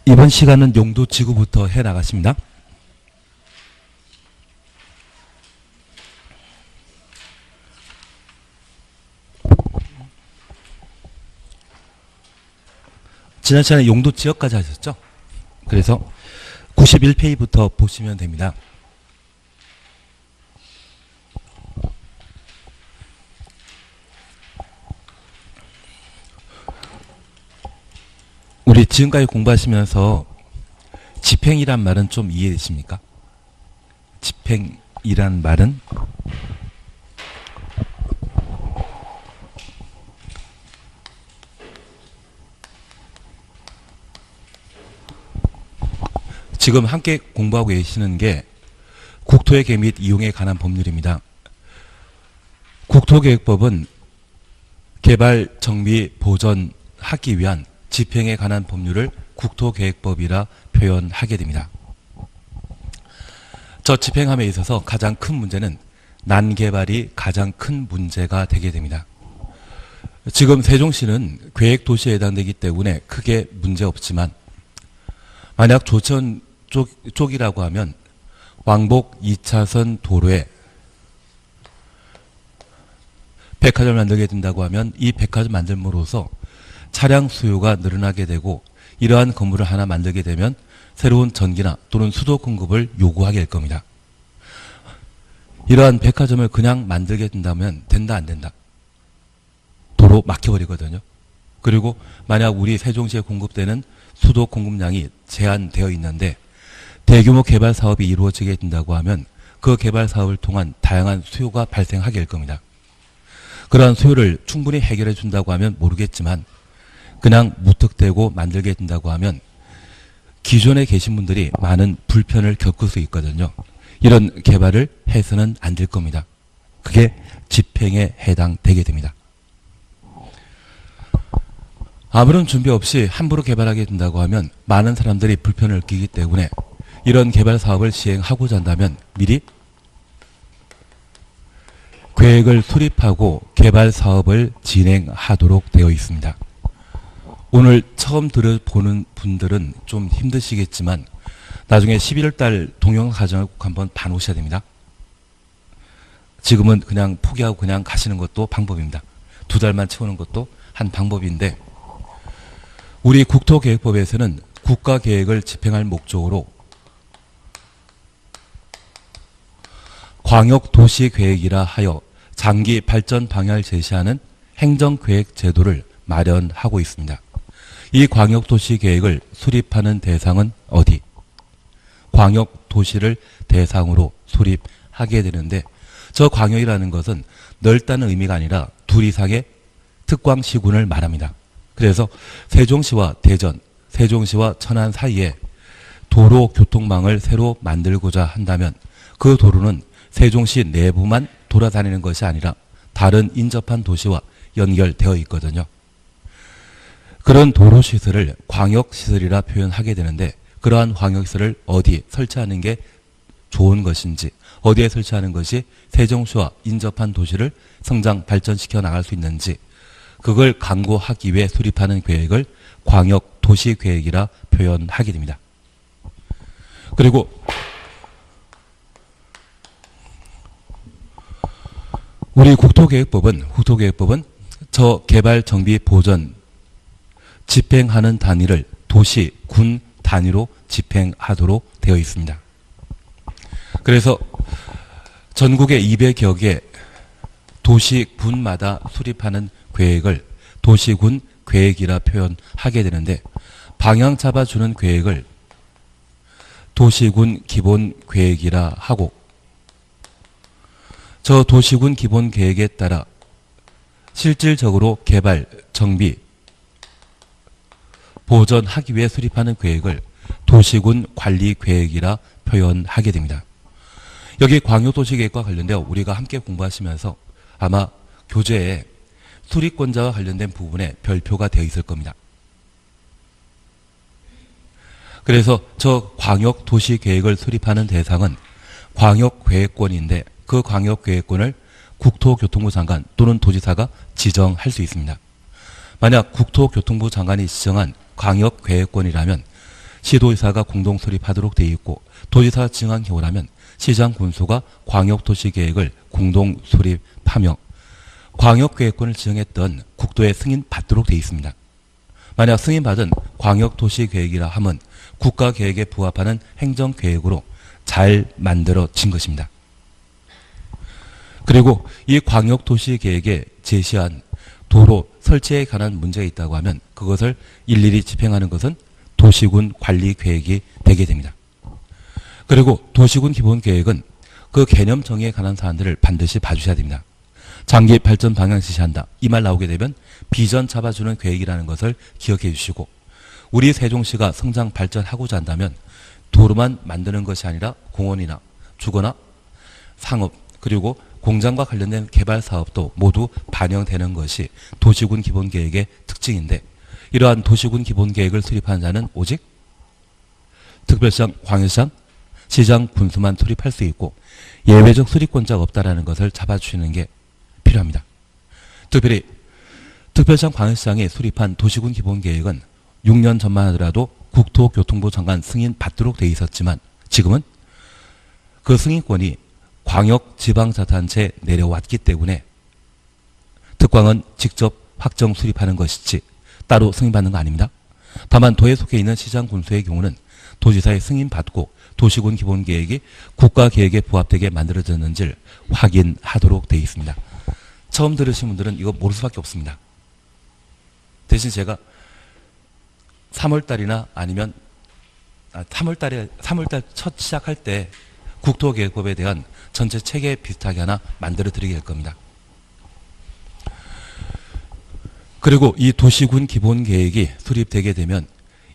이번 시간은 용도지구부터 해 나가십니다. 지난 시간에 용도지역까지 하셨죠? 그래서 91페이지부터 보시면 됩니다. 우리 지금까지 공부하시면서 집행이란 말은 좀 이해되십니까? 집행이란 말은 지금 함께 공부하고 계시는 게 국토의 계획 및 이용에 관한 법률입니다. 국토계획법은 개발, 정비, 보전하기 위한 집행에 관한 법률을 국토계획법이라 표현하게 됩니다. 저 집행함에 있어서 가장 큰 문제는 난개발이 가장 큰 문제가 되게 됩니다. 지금 세종시는 계획도시에 해당되기 때문에 크게 문제없지만 만약 조천 쪽이라고 하면 왕복 2차선 도로에 백화점을 만들게 된다고 하면 이 백화점 만들므로써 차량 수요가 늘어나게 되고 이러한 건물을 하나 만들게 되면 새로운 전기나 또는 수도 공급을 요구하게 될 겁니다. 이러한 백화점을 그냥 만들게 된다면 된다 안 된다? 도로 막혀버리거든요. 그리고 만약 우리 세종시에 공급되는 수도 공급량이 제한되어 있는데 대규모 개발 사업이 이루어지게 된다고 하면 그 개발 사업을 통한 다양한 수요가 발생하게 될 겁니다. 그러한 수요를 충분히 해결해 준다고 하면 모르겠지만 그냥 무턱대고 만들게 된다고 하면 기존에 계신 분들이 많은 불편을 겪을 수 있거든요. 이런 개발을 해서는 안 될 겁니다. 그게 집행에 해당되게 됩니다. 아무런 준비 없이 함부로 개발하게 된다고 하면 많은 사람들이 불편을 느끼기 때문에 이런 개발 사업을 시행하고자 한다면 미리 계획을 수립하고 개발 사업을 진행하도록 되어 있습니다. 오늘 처음 들어보는 분들은 좀 힘드시겠지만 나중에 11월달 동영 과정을 꼭 한번 봐놓으셔야 됩니다. 지금은 그냥 포기하고 그냥 가시는 것도 방법입니다. 2달만 채우는 것도 한 방법인데 우리 국토계획법에서는 국가계획을 집행할 목적으로 광역도시계획이라 하여 장기 발전 방향을 제시하는 행정계획 제도를 마련하고 있습니다. 이 광역도시계획을 수립하는 대상은 어디? 광역도시를 대상으로 수립하게 되는데 저 광역이라는 것은 넓다는 의미가 아니라 둘 이상의 특광시군을 말합니다. 그래서 세종시와 대전, 세종시와 천안 사이에 도로 교통망을 새로 만들고자 한다면 그 도로는 세종시 내부만 돌아다니는 것이 아니라 다른 인접한 도시와 연결되어 있거든요. 그런 도로시설을 광역시설이라 표현하게 되는데 그러한 광역시설을 어디 설치하는 게 좋은 것인지 어디에 설치하는 것이 세종시와 인접한 도시를 성장 발전시켜 나갈 수 있는지 그걸 강구하기 위해 수립하는 계획을 광역도시계획이라 표현하게 됩니다. 그리고 우리 국토계획법은 저 개발, 정비, 보전 집행하는 단위를 도시, 군 단위로 집행하도록 되어 있습니다. 그래서 전국의 200여 개 도시, 군마다 수립하는 계획을 도시군 계획이라 표현하게 되는데 방향 잡아주는 계획을 도시군 기본 계획이라 하고 저 도시군 기본 계획에 따라 실질적으로 개발, 정비, 보전하기 위해 수립하는 계획을 도시군 관리 계획이라 표현하게 됩니다. 여기 광역도시계획과 관련되어 우리가 함께 공부하시면서 아마 교재에 수립권자와 관련된 부분에 별표가 되어 있을 겁니다. 그래서 저 광역도시계획을 수립하는 대상은 광역계획권인데 그 광역계획권을 국토교통부 장관 또는 도지사가 지정할 수 있습니다. 만약 국토교통부 장관이 지정한 광역계획권이라면 시도지사가 공동 수립하도록 되어 있고 도지사가 지정한 경우라면 시장 군수가 광역도시계획을 공동 수립하며 광역계획권을 지정했던 국도에 승인받도록 되어 있습니다. 만약 승인받은 광역도시계획이라 함은 국가계획에 부합하는 행정계획으로 잘 만들어진 것입니다. 그리고 이 광역도시계획에 제시한 도로 설치에 관한 문제가 있다고 하면 그것을 일일이 집행하는 것은 도시군 관리계획이 되게 됩니다. 그리고 도시군 기본계획은 그 개념 정의에 관한 사안들을 반드시 봐주셔야 됩니다. 장기 발전 방향 지시한다. 이 말 나오게 되면 비전 잡아주는 계획이라는 것을 기억해 주시고 우리 세종시가 성장 발전하고자 한다면 도로만 만드는 것이 아니라 공원이나 주거나 상업 그리고 공장과 관련된 개발 사업도 모두 반영되는 것이 도시군 기본계획의 특징인데 이러한 도시군 기본계획을 수립하는 자는 오직 특별시장, 광역시장, 시장, 군수만 수립할 수 있고 예외적 수립권자가 없다라는 것을 잡아주시는 게 필요합니다. 특별히 특별시장, 광역시장이 수립한 도시군 기본계획은 6년 전만 하더라도 국토교통부 장관 승인 받도록 되어 있었지만 지금은 그 승인권이 광역지방자치단체에 내려왔기 때문에 특광은 직접 확정 수립하는 것이지 따로 승인받는 거 아닙니다. 다만 도에 속해 있는 시장 군수의 경우는 도지사의 승인받고 도시군 기본계획이 국가계획에 부합되게 만들어졌는지를 확인하도록 되어 있습니다. 처음 들으신 분들은 이거 모를 수밖에 없습니다. 대신 제가 3월달이나 아니면 3월달 첫 시작할 때 국토계획법에 대한 전체 체계 비슷하게 하나 만들어 드리게 될 겁니다. 그리고 이 도시군 기본계획이 수립되게 되면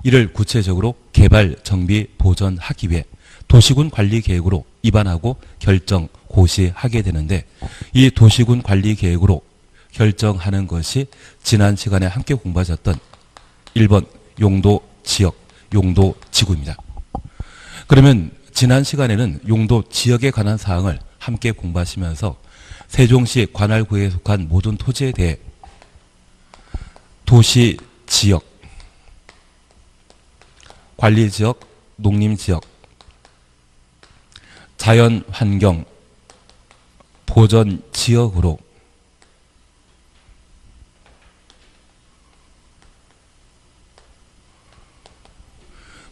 이를 구체적으로 개발, 정비, 보전하기 위해 도시군 관리계획으로 입안하고 결정, 고시하게 되는데 이 도시군 관리계획으로 결정하는 것이 지난 시간에 함께 공부하셨던 1번 용도 지역, 용도 지구입니다. 그러면 지난 시간에는 용도 지역에 관한 사항을 함께 공부하시면서 세종시 관할구에 속한 모든 토지에 대해 도시 지역, 관리 지역, 농림 지역, 자연 환경, 보전 지역으로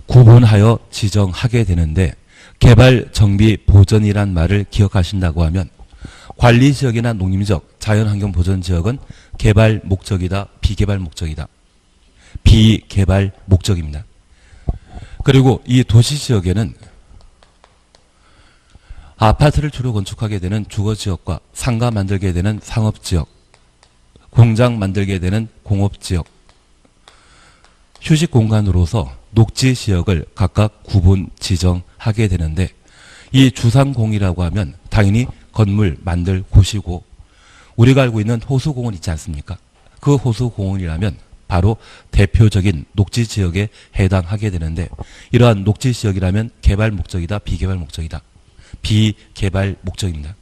구분하여 지정하게 되는데 개발, 정비, 보전이란 말을 기억하신다고 하면 관리지역이나 농림지역, 자연환경 보전지역은 개발 목적이다, 비개발 목적이다. 비개발 목적입니다. 그리고 이 도시지역에는 아파트를 주로 건축하게 되는 주거지역과 상가 만들게 되는 상업지역, 공장 만들게 되는 공업지역, 휴식공간으로서 녹지지역을 각각 구분 지정하게 되는데 이 주상공이라고 하면 당연히 건물 만들 곳이고 우리가 알고 있는 호수공원 있지 않습니까? 그 호수공원이라면 바로 대표적인 녹지지역에 해당하게 되는데 이러한 녹지지역이라면 개발 목적이다, 비개발 목적이다. 비개발 목적입니다.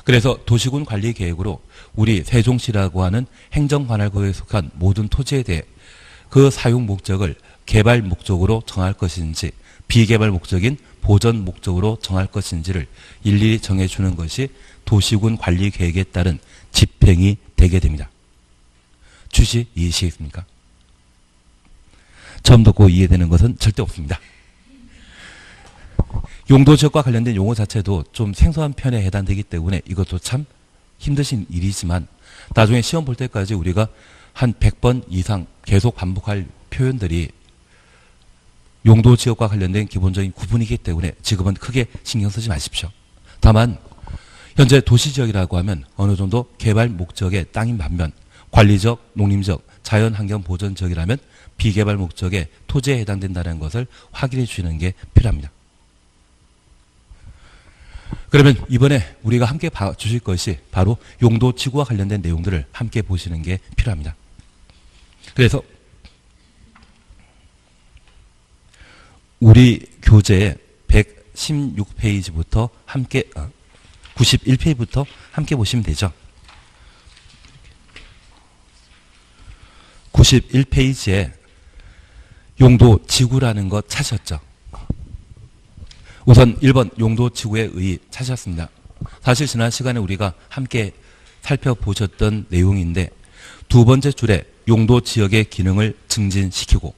그래서 도시군 관리계획으로 우리 세종시라고 하는 행정관할구에 속한 모든 토지에 대해 그 사용 목적을 개발 목적으로 정할 것인지 비개발 목적인 보전 목적으로 정할 것인지를 일일이 정해주는 것이 도시군 관리계획에 따른 집행이 되게 됩니다. 취지 이해하시겠습니까? 처음 듣고 이해되는 것은 절대 없습니다. 용도지역과 관련된 용어 자체도 좀 생소한 편에 해당되기 때문에 이것도 참 힘드신 일이지만 나중에 시험 볼 때까지 우리가 한 100번 이상 계속 반복할 표현들이 용도지역과 관련된 기본적인 구분이기 때문에 지금은 크게 신경 쓰지 마십시오. 다만 현재 도시지역이라고 하면 어느 정도 개발 목적의 땅인 반면 관리적, 농림적, 자연환경보전지역이라면 비개발 목적의 토지에 해당된다는 것을 확인해 주시는 게 필요합니다. 그러면 이번에 우리가 함께 봐주실 것이 바로 용도지구와 관련된 내용들을 함께 보시는 게 필요합니다. 그래서 우리 교재 116페이지부터 함께 91페이지부터 함께 보시면 되죠. 91페이지에 용도 지구라는 것 찾으셨죠? 우선 1번 용도 지구의 의의 찾으셨습니다. 사실 지난 시간에 우리가 함께 살펴보셨던 내용인데 두 번째 줄에 용도 지역의 기능을 증진시키고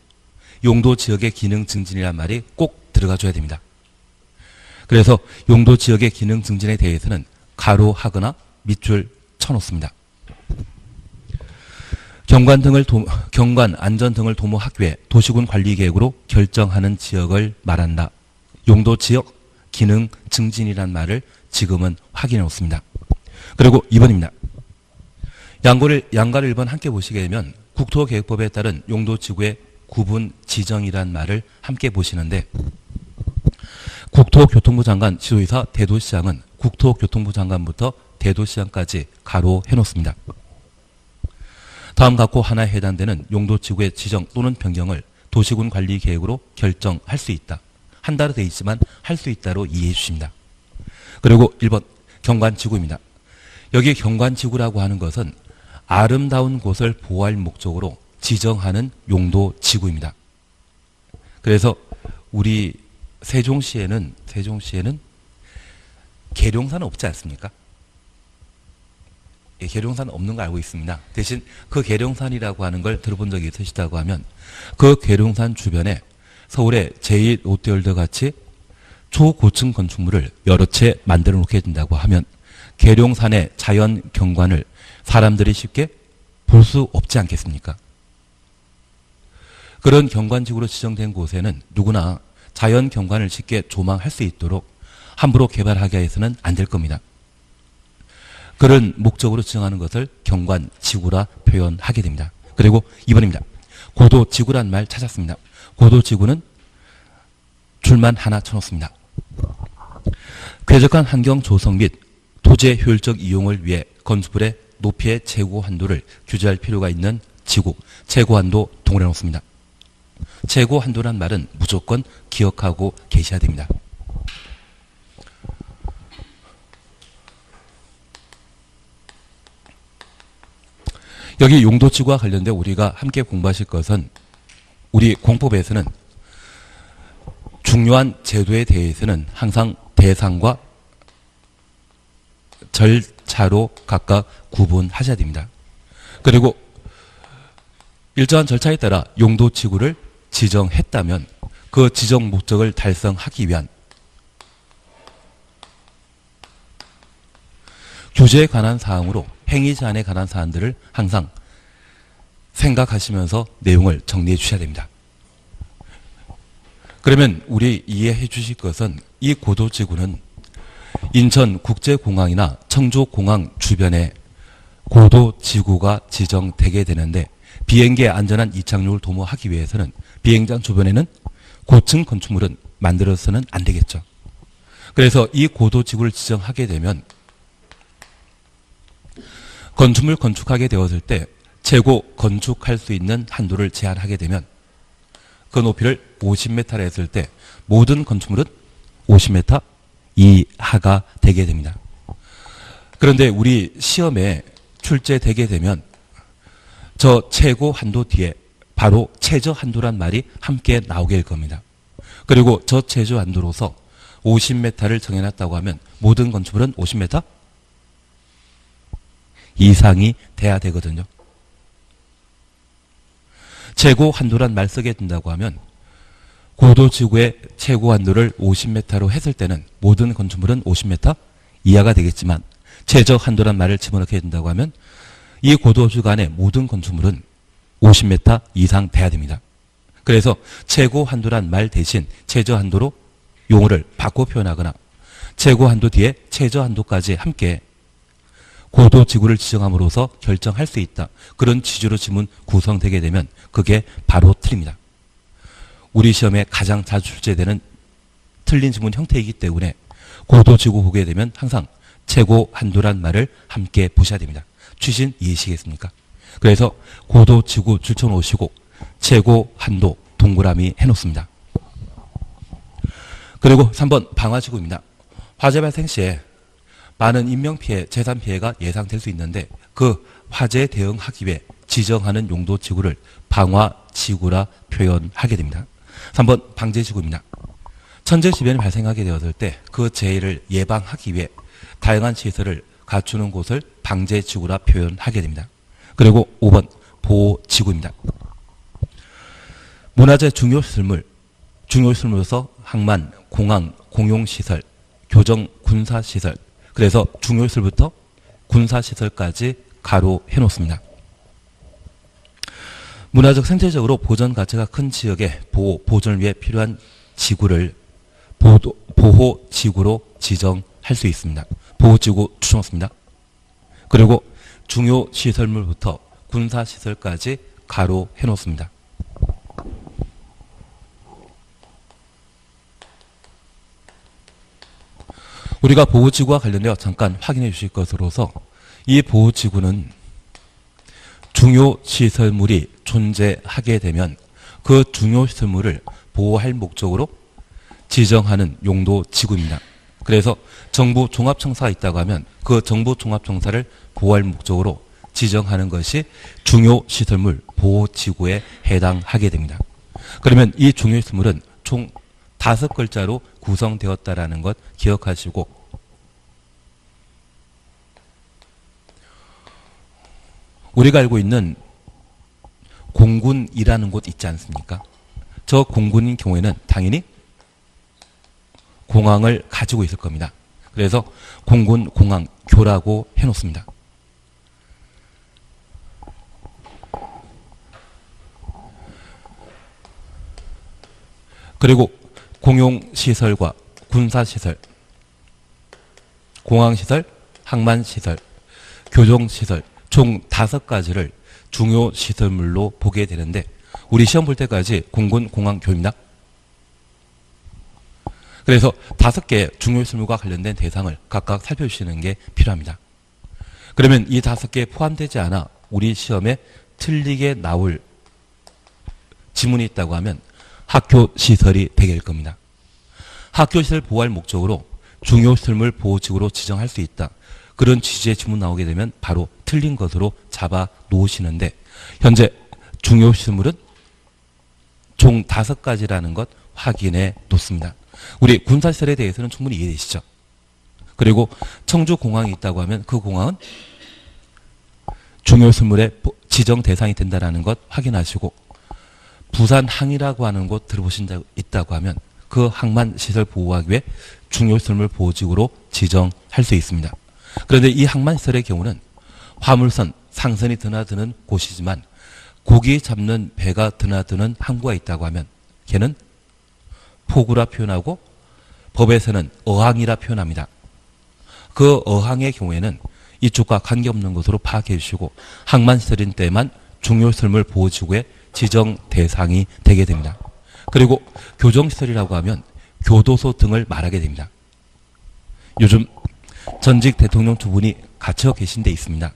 용도 지역의 기능 증진이란 말이 꼭 들어가줘야 됩니다. 그래서 용도 지역의 기능 증진에 대해서는 가로하거나 밑줄 쳐놓습니다. 경관, 안전 등을 도모하기 위해 도시군 관리계획으로 결정하는 지역을 말한다. 용도 지역 기능 증진이란 말을 지금은 확인해 놓습니다. 그리고 2번입니다. 양가를 1번 함께 보시게 되면 국토계획법에 따른 용도지구의 구분 지정이란 말을 함께 보시는데 국토교통부 장관, 지도이사, 대도시장은 국토교통부 장관부터 대도시장까지 가로해 놓습니다. 다음 각호 하나에 해당되는 용도지구의 지정 또는 변경을 도시군 관리계획으로 결정할 수 있다. 한다로 되어 있지만 할 수 있다로 이해해 주십니다. 그리고 1번 경관지구입니다. 여기 경관지구라고 하는 것은 아름다운 곳을 보호할 목적으로 지정하는 용도지구입니다. 그래서 우리 세종시에는 계룡산은 없지 않습니까? 예, 계룡산은 없는 거 알고 있습니다. 대신 그 계룡산이라고 하는 걸 들어본 적이 있으시다고 하면 그 계룡산 주변에 서울의 제2 롯데월드 같이 초고층 건축물을 여러 채 만들어 놓게 된다고 하면 계룡산의 자연 경관을 사람들이 쉽게 볼 수 없지 않겠습니까? 그런 경관지구로 지정된 곳에는 누구나 자연 경관을 쉽게 조망할 수 있도록 함부로 개발하게 해서는 안 될 겁니다. 그런 목적으로 지정하는 것을 경관지구라 표현하게 됩니다. 그리고 2번입니다. 고도지구란 말 찾았습니다. 고도지구는 줄만 하나 쳐놓습니다. 쾌적한 환경 조성 및 토지의 효율적 이용을 위해 건축물의 높이의 최고 한도를 규제할 필요가 있는 지구, 최고 한도 동그래 놓습니다. 최고 한도란 말은 무조건 기억하고 계셔야 됩니다. 여기 용도지구와 관련된 우리가 함께 공부하실 것은 우리 공법에서는 중요한 제도에 대해서는 항상 대상과 절차로 각각 구분하셔야 됩니다. 그리고 일정한 절차에 따라 용도지구를 지정했다면 그 지정 목적을 달성하기 위한 규제에 관한 사항으로 행위 제한에 관한 사항들을 항상 생각하시면서 내용을 정리해 주셔야 됩니다. 그러면 우리 이해해 주실 것은 이 고도지구는 인천국제공항이나 청주공항 주변에 고도지구가 지정되게 되는데 비행기의 안전한 이착륙을 도모하기 위해서는 비행장 주변에는 고층 건축물은 만들어서는 안 되겠죠. 그래서 이 고도지구를 지정하게 되면 건축물 건축하게 되었을 때 최고 건축할 수 있는 한도를 제한하게 되면 그 높이를 50m라 했을 때 모든 건축물은 50m 이하가 되게 됩니다. 그런데 우리 시험에 출제되게 되면 저 최고 한도 뒤에 바로 최저 한도란 말이 함께 나오게 될 겁니다. 그리고 저 최저 한도로서 50m를 정해놨다고 하면 모든 건축물은 50m 이상이 돼야 되거든요. 최고 한도란 말 쓰게 된다고 하면 고도지구의 최고 한도를 50m로 했을 때는 모든 건축물은 50m 이하가 되겠지만 최저 한도란 말을 집어넣게 된다고 하면 이 고도지구 안에 모든 건축물은 50m 이상 돼야 됩니다. 그래서 최고 한도란 말 대신 최저 한도로 용어를 바꿔 표현하거나 최고 한도 뒤에 최저 한도까지 함께 고도지구를 지정함으로써 결정할 수 있다. 그런 취지로 지문 구성되게 되면 그게 바로 틀립니다. 우리 시험에 가장 자주 출제되는 틀린 지문 형태이기 때문에 고도지구 보게 되면 항상 최고 한도란 말을 함께 보셔야 됩니다. 취신 이해하시겠습니까? 그래서 고도지구 줄쳐놓으시고 최고 한도 동그라미 해놓습니다. 그리고 3번 방화지구입니다. 화재 발생 시에 많은 인명피해, 재산피해가 예상될 수 있는데 그 화재에 대응하기 위해 지정하는 용도지구를 방화지구라 표현하게 됩니다. 3번 방제지구입니다. 천재지변이 발생하게 되었을 때 그 재해를 예방하기 위해 다양한 시설을 갖추는 곳을 방제지구라 표현하게 됩니다. 그리고 5번 보호지구입니다. 문화재 중요시설물로서 항만, 공항, 공용시설, 교정, 군사시설, 그래서 중요시설부터 군사시설까지 가로해 놓습니다. 문화적 생태적으로 보전 가치가 큰 지역의 보존을 위해 필요한 지구를 보호지구로 지정할 수 있습니다. 보호지구 추정했습니다. 그리고 중요시설물부터 군사시설까지 가로해 놓습니다. 우리가 보호지구와 관련되어 잠깐 확인해 주실 것으로서 이 보호지구는 중요시설물이 존재하게 되면 그 중요시설물을 보호할 목적으로 지정하는 용도지구입니다. 그래서 정부 종합청사가 있다고 하면 그 정부 종합청사를 보호할 목적으로 지정하는 것이 중요시설물 보호지구에 해당하게 됩니다. 그러면 이 중요시설물은 총 5글자로 구성되었다라는 것 기억하시고, 우리가 알고 있는 공군이라는 곳 있지 않습니까? 저 공군인 경우에는 당연히 공항을 가지고 있을 겁니다. 그래서 공군 공항교라고 해놓습니다. 그리고 공용시설과 군사시설, 공항시설, 항만시설, 교정시설 총 5가지를 중요시설물로 보게 되는데 우리 시험 볼 때까지 공군, 공항, 교입니다. 그래서 5개 중요시설물과 관련된 대상을 각각 살펴주시는 게 필요합니다. 그러면 이 5개에 포함되지 않아 우리 시험에 틀리게 나올 지문이 있다고 하면 학교시설이 되게 될 겁니다. 학교시설 보호할 목적으로 중요시설물 보호지구로 지정할 수 있다. 그런 취지의 지문 나오게 되면 바로 틀린 것으로 잡아 놓으시는데 현재 중요시설물은 총 5가지라는 것 확인해 놓습니다. 우리 군사시설에 대해서는 충분히 이해되시죠? 그리고 청주공항이 있다고 하면 그 공항은 중요시설물의 지정 대상이 된다는 것 확인하시고, 부산항이라고 하는 곳 들어보신 적 있다고 하면 그 항만시설 보호하기 위해 중요시설물 보호지구로 지정할 수 있습니다. 그런데 이 항만시설의 경우는 화물선, 상선이 드나드는 곳이지만 고기 잡는 배가 드나드는 항구가 있다고 하면 걔는 포구라 표현하고 법에서는 어항이라 표현합니다. 그 어항의 경우에는 이쪽과 관계없는 것으로 파악해 주시고 항만시설인 때만 중요시설물 보호지구의 지정 대상이 되게 됩니다. 그리고 교정시설이라고 하면 교도소 등을 말하게 됩니다. 요즘 전직 대통령 2분이 갇혀 계신 데 있습니다.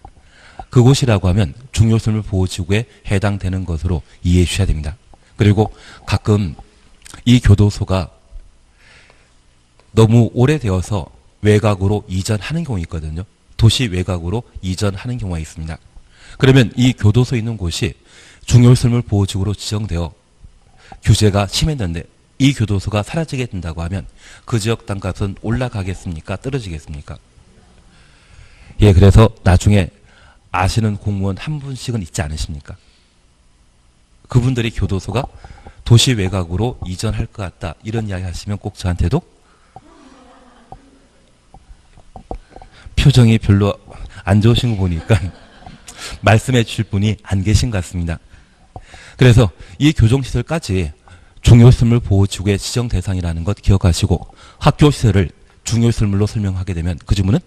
그곳이라고 하면 중요시설물 보호지구에 해당되는 것으로 이해해 주셔야 됩니다. 그리고 가끔 이 교도소가 너무 오래되어서 외곽으로 이전하는 경우가 있거든요. 도시 외곽으로 이전하는 경우가 있습니다. 그러면 이 교도소 있는 곳이 중요시설물 보호지구로 지정되어 규제가 심했는데 이 교도소가 사라지게 된다고 하면 그 지역 땅값은 올라가겠습니까? 떨어지겠습니까? 예, 그래서 나중에 아시는 공무원 한 분씩은 있지 않으십니까? 그분들이 교도소가 도시 외곽으로 이전할 것 같다 이런 이야기 하시면 꼭 저한테도 표정이 별로 안 좋으신 거 보니까 말씀해 주실 분이 안 계신 것 같습니다. 그래서 이 교정시설까지 중요시설물 보호지구의 지정 대상이라는 것 기억하시고 학교시설을 중요시설물로 설명하게 되면 그 지문은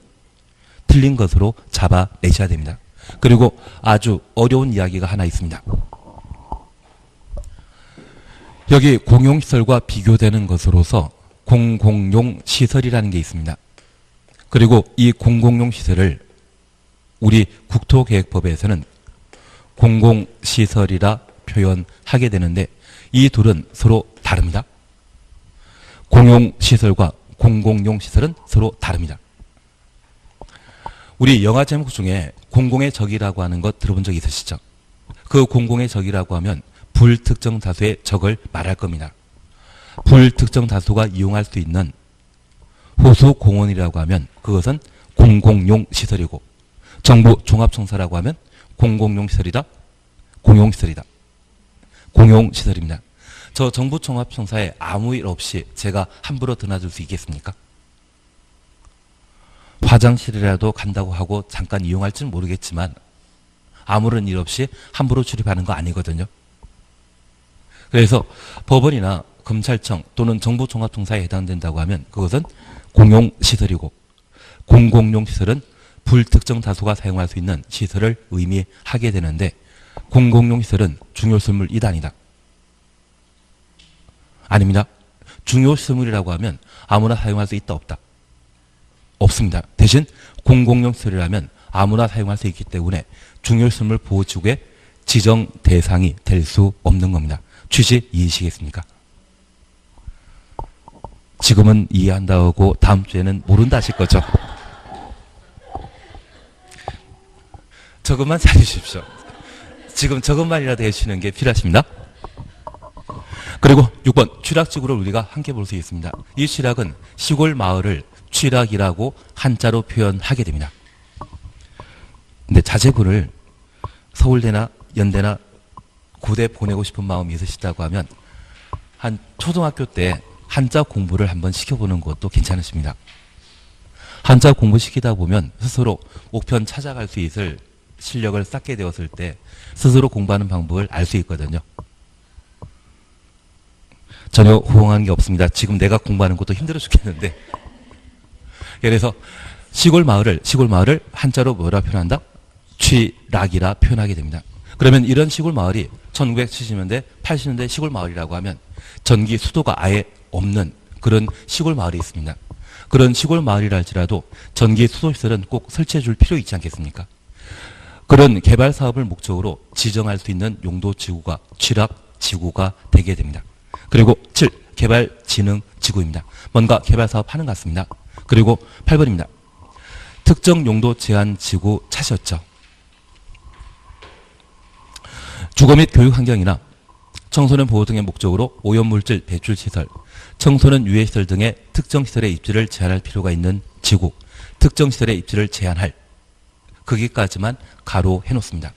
틀린 것으로 잡아내셔야 됩니다. 그리고 아주 어려운 이야기가 하나 있습니다. 여기 공용시설과 비교되는 것으로서 공공용 시설이라는 게 있습니다. 그리고 이 공공용 시설을 우리 국토계획법에서는 공공시설이라 표현하게 되는데 이 둘은 서로 다릅니다. 공용시설과 공공용 시설은 서로 다릅니다. 우리 영화 제목 중에 공공의 적이라고 하는 것 들어본 적 있으시죠? 그 공공의 적이라고 하면 불특정 다수의 적을 말할 겁니다. 불특정 다수가 이용할 수 있는 호수 공원이라고 하면 그것은 공공용 시설이고, 정부 종합청사라고 하면 공공용 시설이다, 공용시설이다. 공용시설입니다. 저 정부 종합청사에 아무 일 없이 제가 함부로 드나들 수 있겠습니까? 화장실이라도 간다고 하고 잠깐 이용할지는 모르겠지만 아무런 일 없이 함부로 출입하는 거 아니거든요. 그래서 법원이나 검찰청 또는 정부 종합청사에 해당된다고 하면 그것은 공용시설이고, 공공용 시설은 불특정 다수가 사용할 수 있는 시설을 의미하게 되는데, 공공용 시설은 중요시설물 2단이다. 아닙니다. 중요시설물이라고 하면 아무나 사용할 수 있다 없다? 없습니다. 대신 공공용 시설이라면 아무나 사용할 수 있기 때문에 중요시설물 보호지구의 지정 대상이 될 수 없는 겁니다. 취지 이해하시겠습니까? 지금은 이해한다고 다음 주에는 모른다 하실 거죠? 저것만 잘해주십시오. 지금 저것만이라도 해주시는 게 필요하십니다. 그리고 6번 취락지구를 우리가 함께 볼 수 있습니다. 이 취락은 시골 마을을 취락이라고 한자로 표현하게 됩니다. 근데 자제분을 서울대나 연대나 고대 보내고 싶은 마음이 있으시다고 하면 한 초등학교 때 한자 공부를 한번 시켜보는 것도 괜찮으십니다. 한자 공부시키다 보면 스스로 목편 찾아갈 수 있을 실력을 쌓게 되었을 때 스스로 공부하는 방법을 알 수 있거든요. 전혀 호응하는 게 없습니다. 지금 내가 공부하는 것도 힘들어 죽겠는데. 그래서 시골 마을을 한자로 뭐라 표현한다? 취락이라 표현하게 됩니다. 그러면 이런 시골 마을이 1970년대, 80년대 시골 마을이라고 하면 전기 수도가 아예 없는 그런 시골 마을이 있습니다. 그런 시골 마을이라 할지라도 전기 수도 시설은 꼭 설치해 줄 필요 있지 않겠습니까? 그런 개발 사업을 목적으로 지정할 수 있는 용도 지구가 취락 지구가 되게 됩니다. 그리고 7. 개발 진흥 지구입니다. 뭔가 개발 사업 하는 것 같습니다. 그리고 8번입니다. 특정 용도 제한 지구 찾으셨죠? 주거 및 교육 환경이나 청소년 보호 등의 목적으로 오염물질 배출 시설, 청소년 유해 시설 등의 특정 시설의 입지를 제한할 필요가 있는 지구, 특정 시설의 입지를 제한할, 거기까지만 가로해 놓습니다.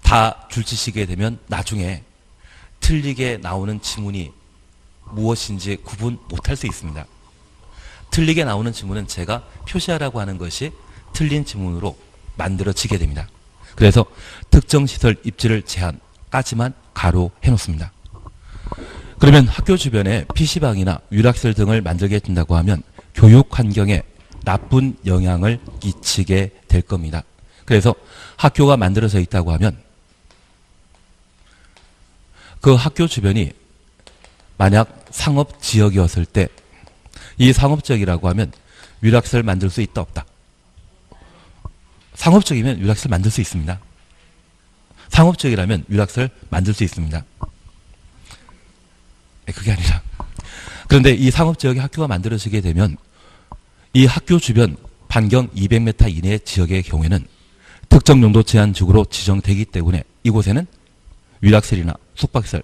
다 줄치시게 되면 나중에 틀리게 나오는 지문이 무엇인지 구분 못할 수 있습니다. 틀리게 나오는 지문은 제가 표시하라고 하는 것이 틀린 지문으로 만들어지게 됩니다. 그래서 특정 시설 입지를 제한까지만 가로해 놓습니다. 그러면 학교 주변에 PC방이나 유락시설 등을 만들게 된다고 하면 교육 환경에 나쁜 영향을 끼치게 될 겁니다. 그래서 학교가 만들어져 있다고 하면 그 학교 주변이 만약 상업지역이었을 때 이 상업지역이라고 하면 유락시설 만들 수 있다 없다? 상업지역이면 유락시설 만들 수 있습니다. 상업지역이라면 유락시설 만들 수 있습니다. 그게 아니라 그런데 이 상업지역에 학교가 만들어지게 되면 이 학교 주변 반경 200m 이내의 지역의 경우에는 특정 용도 제한 지구로 지정되기 때문에 이곳에는 유락시설이나 숙박시설,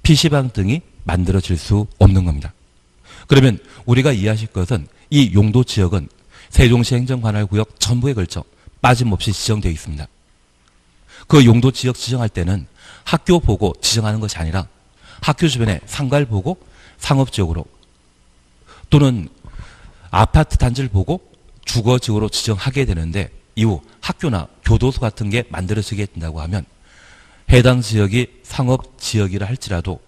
PC방 등이 만들어질 수 없는 겁니다. 그러면 우리가 이해하실 것은 이 용도 지역은 세종시 행정관할구역 전부에 걸쳐 빠짐없이 지정되어 있습니다. 그 용도 지역 지정할 때는 학교 보고 지정하는 것이 아니라 학교 주변에 상가를 보고 상업지역으로 또는 아파트 단지를 보고 주거지역으로 지정하게 되는데 이후 학교나 교도소 같은 게 만들어지게 된다고 하면 해당 지역이 상업지역이라 할지라도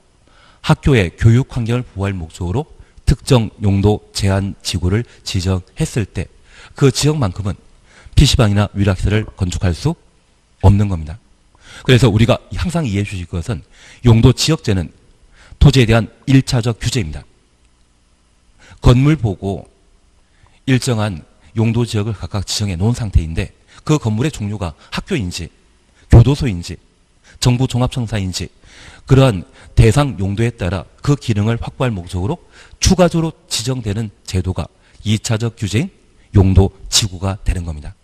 학교의 교육 환경을 보호할 목적으로 특정 용도 제한 지구를 지정했을 때 그 지역만큼은 PC방이나 유락시설을 건축할 수 없는 겁니다. 그래서 우리가 항상 이해해 주실 것은 용도 지역제는 토지에 대한 1차적 규제입니다. 건물 보고 일정한 용도 지역을 각각 지정해 놓은 상태인데 그 건물의 종류가 학교인지 교도소인지 정부 종합청사인지 그러한 대상 용도에 따라 그 기능을 확보할 목적으로 추가적으로 지정되는 제도가 2차적 규제인 용도 지구가 되는 겁니다.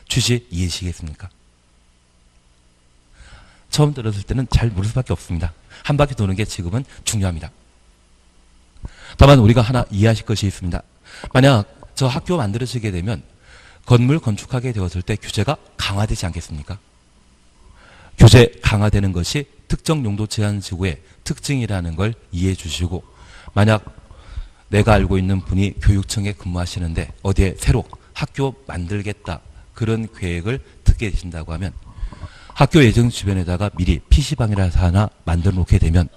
취지 이해하시겠습니까? 처음 들었을 때는 잘 모를 수밖에 없습니다. 한 바퀴 도는 게 지금은 중요합니다. 다만 우리가 하나 이해하실 것이 있습니다. 만약 저 학교 만들어지게 되면 건물 건축하게 되었을 때 규제가 강화되지 않겠습니까? 규제 강화되는 것이 특정 용도 제한 지구의 특징이라는 걸 이해해 주시고, 만약 내가 알고 있는 분이 교육청에 근무하시는데 어디에 새로 학교 만들겠다 그런 계획을 듣게 되신다고 하면 학교 예정 주변에다가 미리 PC방이라서 하나 만들어 놓게 되면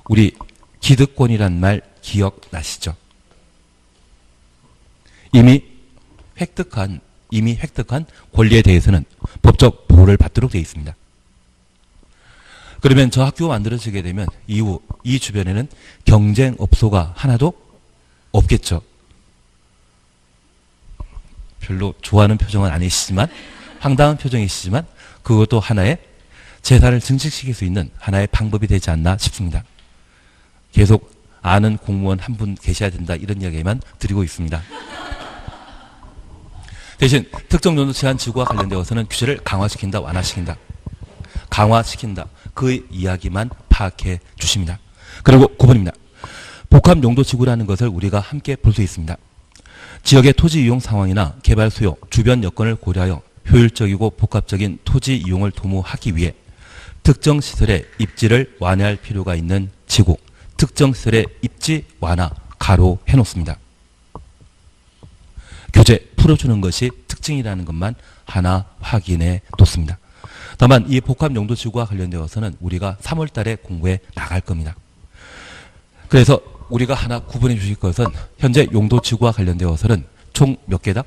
우리 기득권이란 말 기억나시죠? 이미 획득한 권리에 대해서는 법적 보호를 받도록 되어 있습니다. 그러면 저 학교가 만들어지게 되면 이후 이 주변에는 경쟁업소가 하나도 없겠죠. 별로 좋아하는 표정은 아니시지만, 황당한 표정이시지만 그것도 하나의 재산을 증식시킬 수 있는 하나의 방법이 되지 않나 싶습니다. 계속 아는 공무원 한 분 계셔야 된다 이런 이야기만 드리고 있습니다. 대신 특정 용도 제한 지구와 관련되어서는 규제를 강화시킨다, 완화시킨다, 강화시킨다, 그 이야기만 파악해 주십니다. 그리고 9번입니다. 복합 용도 지구라는 것을 우리가 함께 볼 수 있습니다. 지역의 토지 이용 상황이나 개발 수요, 주변 여건을 고려하여 효율적이고 복합적인 토지 이용을 도모하기 위해 특정 시설의 입지를 완화할 필요가 있는 지구, 특정 시설의 입지 완화, 가로 해놓습니다. 규제 풀어주는 것이 특징이라는 것만 하나 확인해 놓습니다. 다만 이 복합 용도 지구와 관련되어서는 우리가 3월 달에 공부해 나갈 겁니다. 그래서 우리가 하나 구분해 주실 것은 현재 용도 지구와 관련되어서는 총 몇 개다?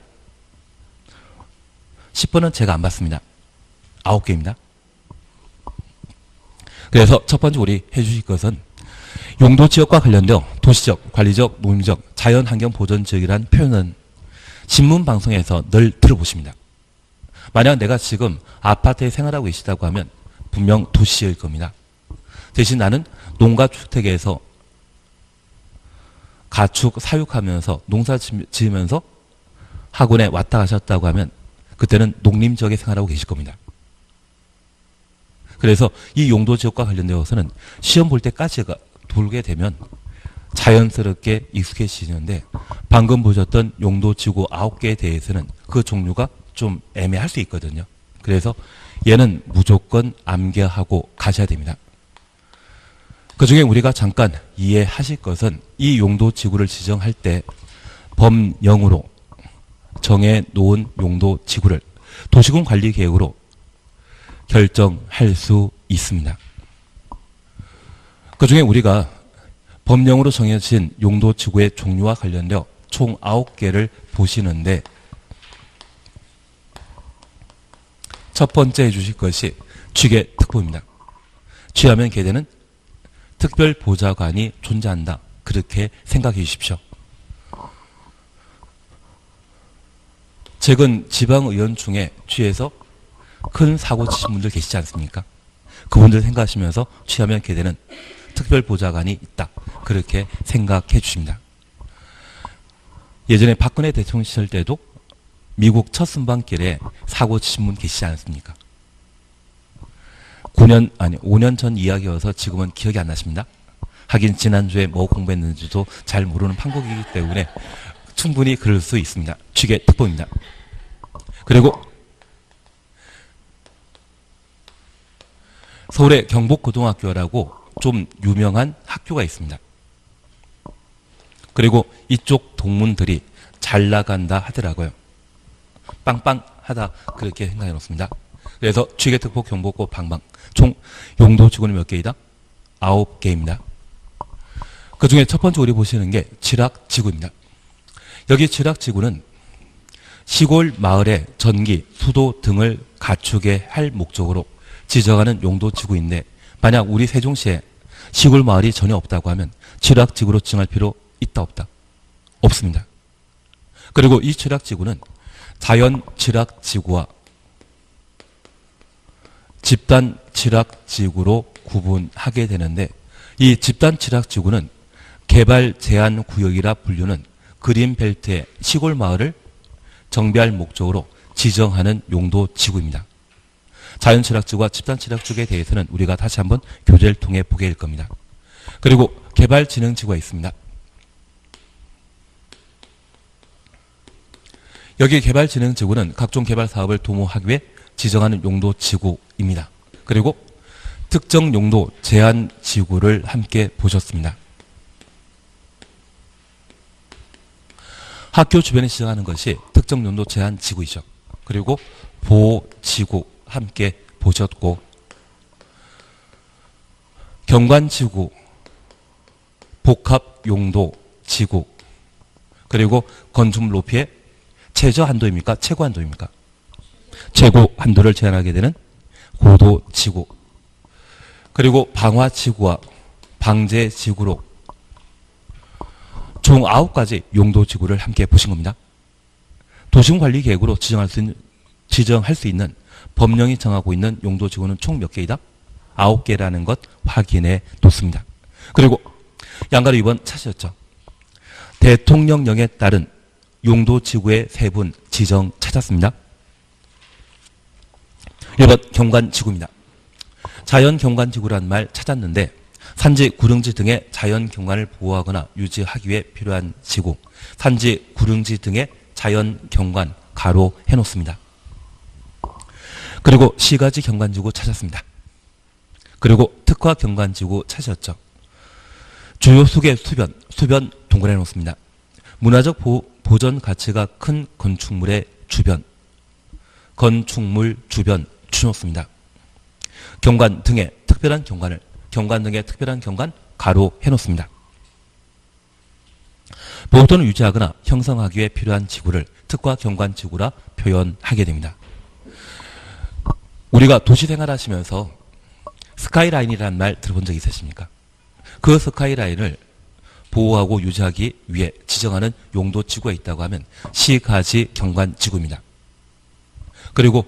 10번은 제가 안 봤습니다. 9개입니다. 그래서 첫 번째 우리 해주실 것은 용도 지역과 관련되어 도시적, 관리적, 농림적, 자연환경 보전 지역이란 표현은 신문 방송에서 늘 들어보십니다. 만약 내가 지금 아파트에 생활하고 계시다고 하면 분명 도시일 겁니다. 대신 나는 농가주택에서 가축 사육하면서 농사 지으면서 학원에 왔다 가셨다고 하면 그때는 농림지역에 생활하고 계실 겁니다. 그래서 이 용도 지역과 관련되어서는 시험 볼 때까지가 돌게 되면 자연스럽게 익숙해지는데, 방금 보셨던 용도 지구 9개에 대해서는 그 종류가 좀 애매할 수 있거든요. 그래서 얘는 무조건 암기하고 가셔야 됩니다. 그 중에 우리가 잠깐 이해하실 것은 이 용도 지구를 지정할 때 법령으로 정해 놓은 용도 지구를 도시군 관리 계획으로 결정할 수 있습니다. 그 중에 우리가 법령으로 정해진 용도 지구의 종류와 관련되어 총 9개를 보시는데, 첫 번째 해주실 것이 취계특보입니다. 취하면 개되는 특별보좌관이 존재한다, 그렇게 생각해 주십시오. 최근 지방의원 중에 취해서 큰 사고 치신 분들 계시지 않습니까? 그분들 생각하시면서 취하면 개되는 특별보좌관이 있다, 그렇게 생각해 주십니다. 예전에 박근혜 대통령 시절 때도 미국 첫 순방길에 사고 치신 분 계시지 않습니까? 5년 전 이야기여서 지금은 기억이 안 나십니다. 하긴 지난주에 뭐 공부했는지도 잘 모르는 판국이기 때문에 충분히 그럴 수 있습니다. 취계특보입니다. 그리고 서울의 경복고등학교라고 좀 유명한 학교가 있습니다. 그리고 이쪽 동문들이 잘 나간다 하더라고요. 빵빵하다, 그렇게 생각해 놓습니다. 그래서 취계특보, 경복고, 방방 총 용도 지구는 몇 개이다? 9개입니다. 그 중에 첫 번째 우리 보시는 게 쥐락지구입니다. 여기 쥐락지구는 시골 마을의 전기, 수도 등을 갖추게 할 목적으로 지정하는 용도 지구인데, 만약 우리 세종시에 시골 마을이 전혀 없다고 하면 쥐락지구로 지정할 필요 있다, 없다? 없습니다. 그리고 이 쥐락지구는 자연 쥐락지구와 집단 쥐락지구로 구분하게 되는데, 이 집단 쥐락지구는 개발 제한 구역이라 불리는 그린벨트의 시골 마을을 정비할 목적으로 지정하는 용도 지구입니다. 자연취락지구와 집단취락지구에 대해서는 우리가 다시 한번 교재를 통해 보게 될 겁니다. 그리고 개발진흥지구가 있습니다. 여기 개발진흥지구는 각종 개발사업을 도모하기 위해 지정하는 용도지구입니다. 그리고 특정 용도 제한지구를 함께 보셨습니다. 학교 주변에 지정하는 것이 특정 용도 제한지구이죠. 그리고 보호지구 함께 보셨고, 경관지구, 복합용도지구, 그리고 건축물 높이의 최저 한도입니까? 최고 한도입니까? 최고 한도를 제한하게 되는 고도지구, 그리고 방화지구와 방제지구로 총 9가지 용도지구를 함께 보신 겁니다. 도시군관리계획으로 지정할 수 있는 법령이 정하고 있는 용도지구는 총 몇 개이다? 9개라는 것 확인해 놓습니다. 그리고 양가로 2번 찾으셨죠? 대통령령에 따른 용도지구의 세분 지정 찾았습니다. 1번 경관지구입니다. 자연경관지구라는 말 찾았는데 산지, 구릉지 등의 자연경관을 보호하거나 유지하기 위해 필요한 지구, 산지, 구릉지 등의 자연경관 가로 해놓습니다. 그리고 시가지 경관지구 찾았습니다. 그리고 특화경관지구 찾으셨죠? 주요 수계 수변 동그라미 놓습니다. 문화적 보전 가치가 큰 건축물의 주변, 건축물 주변 추놓습니다. 경관 등의 특별한 경관 가로 해놓습니다. 보호 또는 유지하거나 형성하기 위해 필요한 지구를 특화 경관지구라 표현하게 됩니다. 우리가 도시 생활하시면서 스카이라인이라는 말 들어본 적 있으십니까? 그 스카이라인을 보호하고 유지하기 위해 지정하는 용도지구가 있다고 하면 시가지 경관지구입니다. 그리고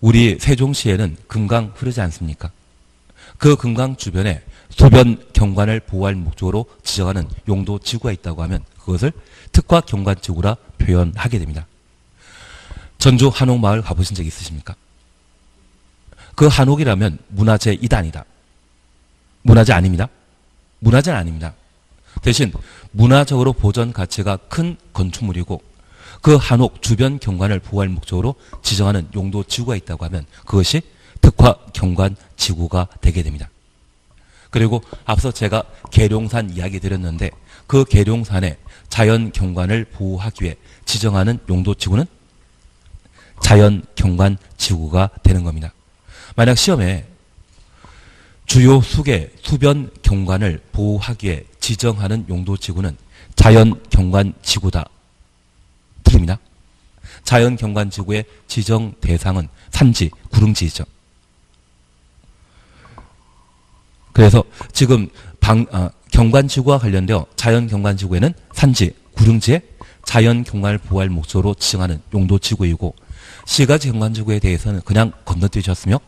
우리 세종시에는 금강 흐르지 않습니까? 그 금강 주변에 소변 경관을 보호할 목적으로 지정하는 용도지구가 있다고 하면 그것을 특화 경관지구라 표현하게 됩니다. 전주 한옥마을 가보신 적 있으십니까? 그 한옥이라면 문화재 2단이다. 문화재 아닙니다. 문화재는 아닙니다. 대신 문화적으로 보전 가치가 큰 건축물이고 그 한옥 주변 경관을 보호할 목적으로 지정하는 용도지구가 있다고 하면 그것이 특화 경관지구가 되게 됩니다. 그리고 앞서 제가 계룡산 이야기 드렸는데 그 계룡산의 자연경관을 보호하기 위해 지정하는 용도지구는 자연경관지구가 되는 겁니다. 만약 시험에 주요 수계 수변 경관을 보호하기 위해 지정하는 용도지구는 자연경관지구다. 틀립니다. 자연경관지구의 지정 대상은 산지, 구릉지이죠. 그래서 지금 경관지구와 관련되어 자연경관지구에는 산지, 구릉지의 자연경관을 보호할 목적으로 지정하는 용도지구이고 시가지 경관지구에 대해서는 그냥 건너뛰셨으며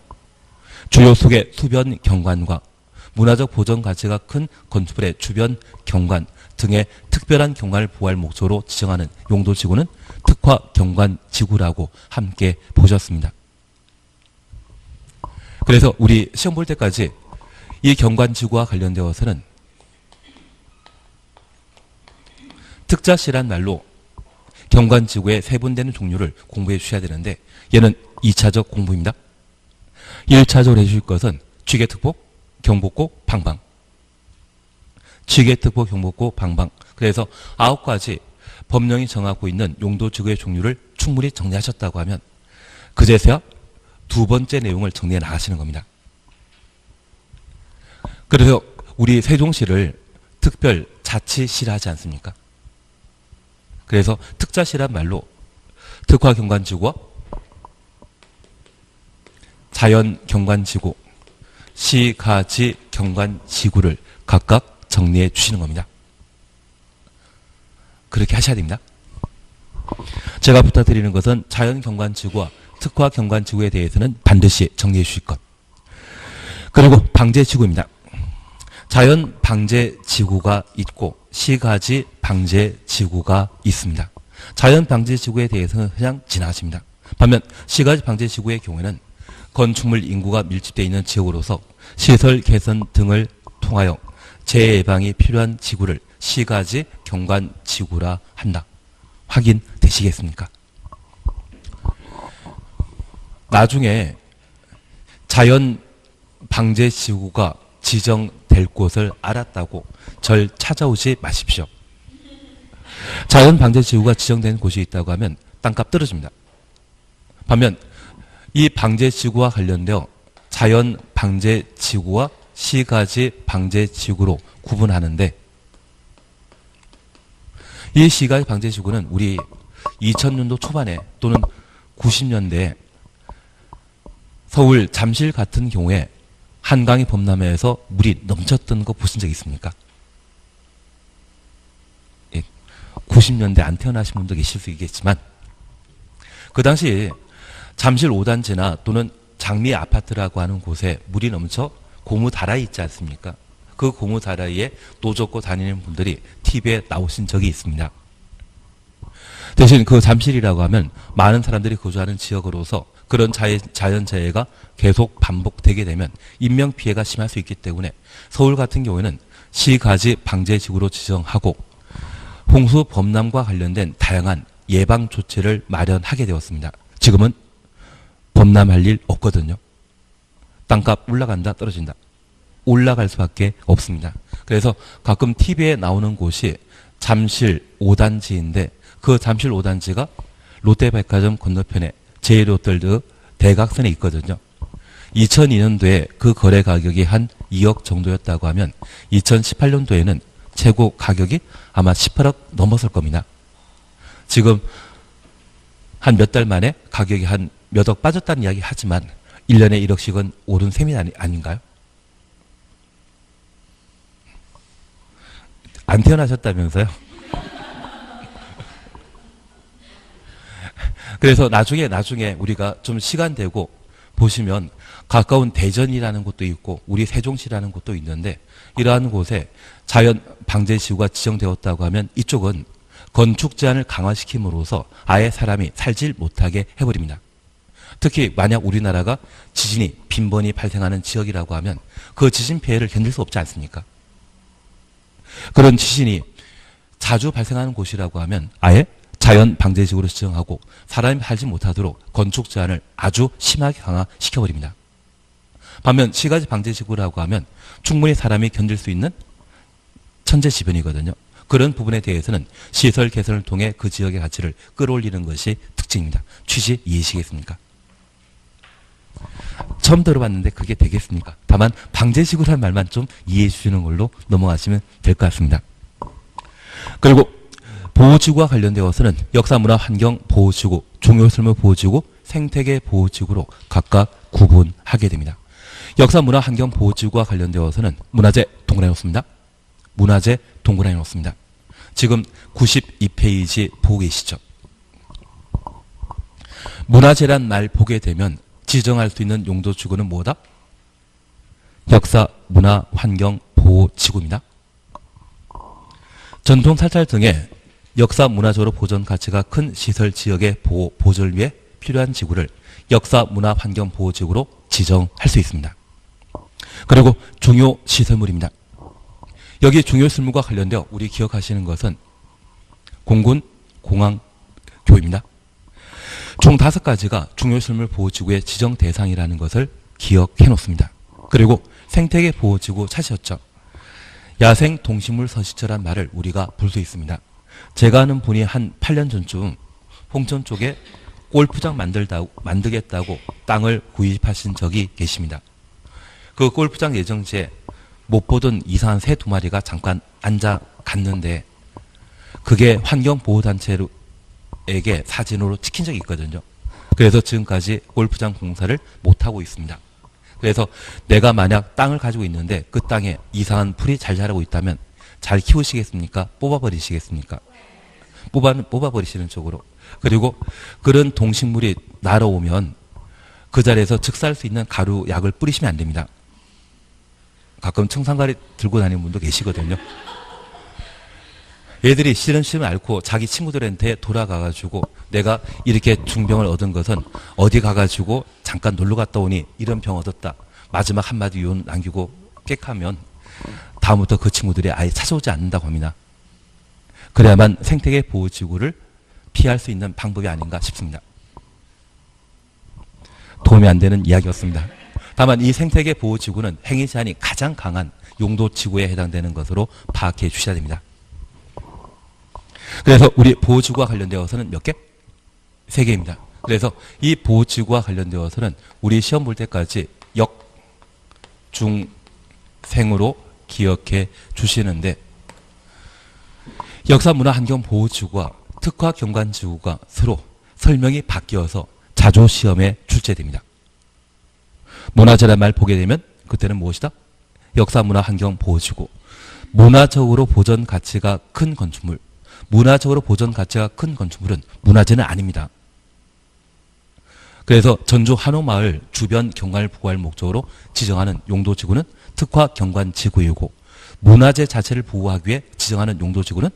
주요 속의 수변 경관과 문화적 보전 가치가 큰 건축물의 주변 경관 등의 특별한 경관을 보호할 목적으로 지정하는 용도지구는 특화 경관지구라고 함께 보셨습니다. 그래서 우리 시험 볼 때까지 이 경관지구와 관련되어서는 특자시란 말로 경관지구의 세분되는 종류를 공부해 주셔야 되는데 얘는 2차적 공부입니다. 1차적으로 해주실 것은 취계특보, 경복고, 방방. 취계특보, 경복고, 방방. 그래서 9가지 법령이 정하고 있는 용도지구의 종류를 충분히 정리하셨다고 하면 그제서야 두 번째 내용을 정리해 나가시는 겁니다. 그래서 우리 세종시를 특별 자치시라 하지 않습니까? 그래서 특자시란 말로 특화경관지구와 자연경관지구, 시가지 경관지구를 각각 정리해 주시는 겁니다. 그렇게 하셔야 됩니다. 제가 부탁드리는 것은 자연경관지구와 특화경관지구에 대해서는 반드시 정리해 주실 것. 그리고 방제지구입니다. 자연방제지구가 있고 시가지 방제지구가 있습니다. 자연방제지구에 대해서는 그냥 지나가십니다. 반면 시가지 방제지구의 경우에는 건축물 인구가 밀집되어 있는 지역으로서 시설 개선 등을 통하여 재해 예방이 필요한 지구를 시가지 경관 지구라 한다. 확인되시겠습니까? 나중에 자연 방제 지구가 지정될 곳을 알았다고 절 찾아오지 마십시오. 자연 방제 지구가 지정된 곳이 있다고 하면 땅값 떨어집니다. 반면 이 방제 지구와 관련되어 자연 방제 지구와 시가지 방제 지구로 구분하는데, 이 시가지 방제 지구는 우리 2000년도 초반에 또는 90년대에 서울 잠실 같은 경우에 한강이 범람해서 물이 넘쳤던 거 보신 적 있습니까? 90년대 안 태어나신 분도 계실 수 있겠지만, 그 당시 잠실 5단지나 또는 장미 아파트라고 하는 곳에 물이 넘쳐 고무다라이 있지 않습니까? 그 고무다라이에 노젓고 다니는 분들이 TV에 나오신 적이 있습니다. 대신 그 잠실이라고 하면 많은 사람들이 거주하는 지역으로서 그런 자연재해가 계속 반복되게 되면 인명피해가 심할 수 있기 때문에 서울 같은 경우에는 시가지 방제지구로 지정하고 홍수 범람과 관련된 다양한 예방 조치를 마련하게 되었습니다. 지금은 범람할 일 없거든요. 땅값 올라간다 떨어진다. 올라갈 수밖에 없습니다. 그래서 가끔 TV에 나오는 곳이 잠실 5단지인데 그 잠실 5단지가 롯데백화점 건너편에 제이롯데월드 대각선에 있거든요. 2002년도에 그 거래 가격이 한 2억 정도였다고 하면 2018년도에는 최고 가격이 아마 18억 넘었을 겁니다. 지금 한 몇 달 만에 가격이 한 몇 억 빠졌다는 이야기 하지만 1년에 1억씩은 오른 셈이 아닌가요? 안 태어나셨다면서요? 그래서 나중에 우리가 좀 시간 되고 보시면 가까운 대전이라는 곳도 있고 우리 세종시라는 곳도 있는데, 이러한 곳에 자연 방제지구가 지정되었다고 하면 이쪽은 건축 제한을 강화시킴으로써 아예 사람이 살질 못하게 해버립니다. 특히 만약 우리나라가 지진이 빈번히 발생하는 지역이라고 하면 그 지진 피해를 견딜 수 없지 않습니까? 그런 지진이 자주 발생하는 곳이라고 하면 아예 자연 방제지구로 지정하고 사람이 살지 못하도록 건축 제한을 아주 심하게 강화시켜버립니다. 반면 시가지 방제지구라고 하면 충분히 사람이 견딜 수 있는 천재지변이거든요. 그런 부분에 대해서는 시설 개선을 통해 그 지역의 가치를 끌어올리는 것이 특징입니다. 취지 이해하시겠습니까? 처음 들어봤는데 그게 되겠습니까? 다만 방제지구라는 말만 좀 이해해 주시는 걸로 넘어가시면 될 것 같습니다. 그리고 보호지구와 관련되어서는 역사문화환경보호지구, 중요설물보호지구, 생태계보호지구로 각각 구분하게 됩니다. 역사문화환경보호지구와 관련되어서는 문화재 동그라미 놓습니다. 문화재 동그라미 놓습니다. 지금 92페이지 보고 계시죠? 문화재란 말 보게 되면 지정할 수 있는 용도지구는 뭐다? 역사문화환경보호지구입니다. 전통사찰 등의 역사문화적으로 보존 가치가 큰 시설 지역의 보호, 보존을 위해 필요한 지구를 역사문화환경보호지구로 지정할 수 있습니다. 그리고 중요시설물입니다. 여기 중요시설물과 관련되어 우리 기억하시는 것은 공군, 공항, 교입니다. 총 5가지가 중요시설물 보호지구의 지정 대상이라는 것을 기억해 놓습니다. 그리고 생태계 보호지구 찾으셨죠? 야생 동식물 서식처란 말을 우리가 볼 수 있습니다. 제가 아는 분이 한 8년 전쯤 홍천 쪽에 골프장 만들겠다고 땅을 구입하신 적이 계십니다. 그 골프장 예정지에 못 보던 이상한 새 2마리가 잠깐 앉아 갔는데 그게 환경보호단체에게 사진으로 찍힌 적이 있거든요. 그래서 지금까지 골프장 공사를 못하고 있습니다. 그래서 내가 만약 땅을 가지고 있는데 그 땅에 이상한 풀이 잘 자라고 있다면 잘 키우시겠습니까? 뽑아버리시겠습니까? 뽑아버리시는 쪽으로. 그리고 그런 동식물이 날아오면 그 자리에서 즉사할 수 있는 가루 약을 뿌리시면 안 됩니다. 가끔 청산가리 들고 다니는 분도 계시거든요. 애들이 싫음심을 앓고 자기 친구들한테 돌아가가지고 내가 이렇게 중병을 얻은 것은 어디 가가지고 잠깐 놀러 갔다 오니 이런 병 얻었다. 마지막 한마디 요원 남기고 객하면 다음부터 그 친구들이 아예 찾아오지 않는다고 합니다. 그래야만 생태계 보호지구를 피할 수 있는 방법이 아닌가 싶습니다. 도움이 안 되는 이야기였습니다. 다만 이 생태계 보호지구는 행위 제한이 가장 강한 용도지구에 해당되는 것으로 파악해 주셔야 됩니다. 그래서 우리 보호지구와 관련되어서는 몇 개? 3개입니다. 그래서 이 보호지구와 관련되어서는 우리 시험 볼 때까지 역, 중, 생으로 기억해 주시는데 역사문화환경보호지구와 특화경관지구가 서로 설명이 바뀌어서 자주 시험에 출제됩니다. 문화재란 말 보게 되면 그때는 무엇이다? 역사문화환경보호지구. 문화적으로 보존 가치가 큰 건축물. 문화적으로 보존 가치가 큰 건축물은 문화재는 아닙니다. 그래서 전주 한옥마을 주변 경관을 보호할 목적으로 지정하는 용도지구는 특화경관지구이고 문화재 자체를 보호하기 위해 지정하는 용도지구는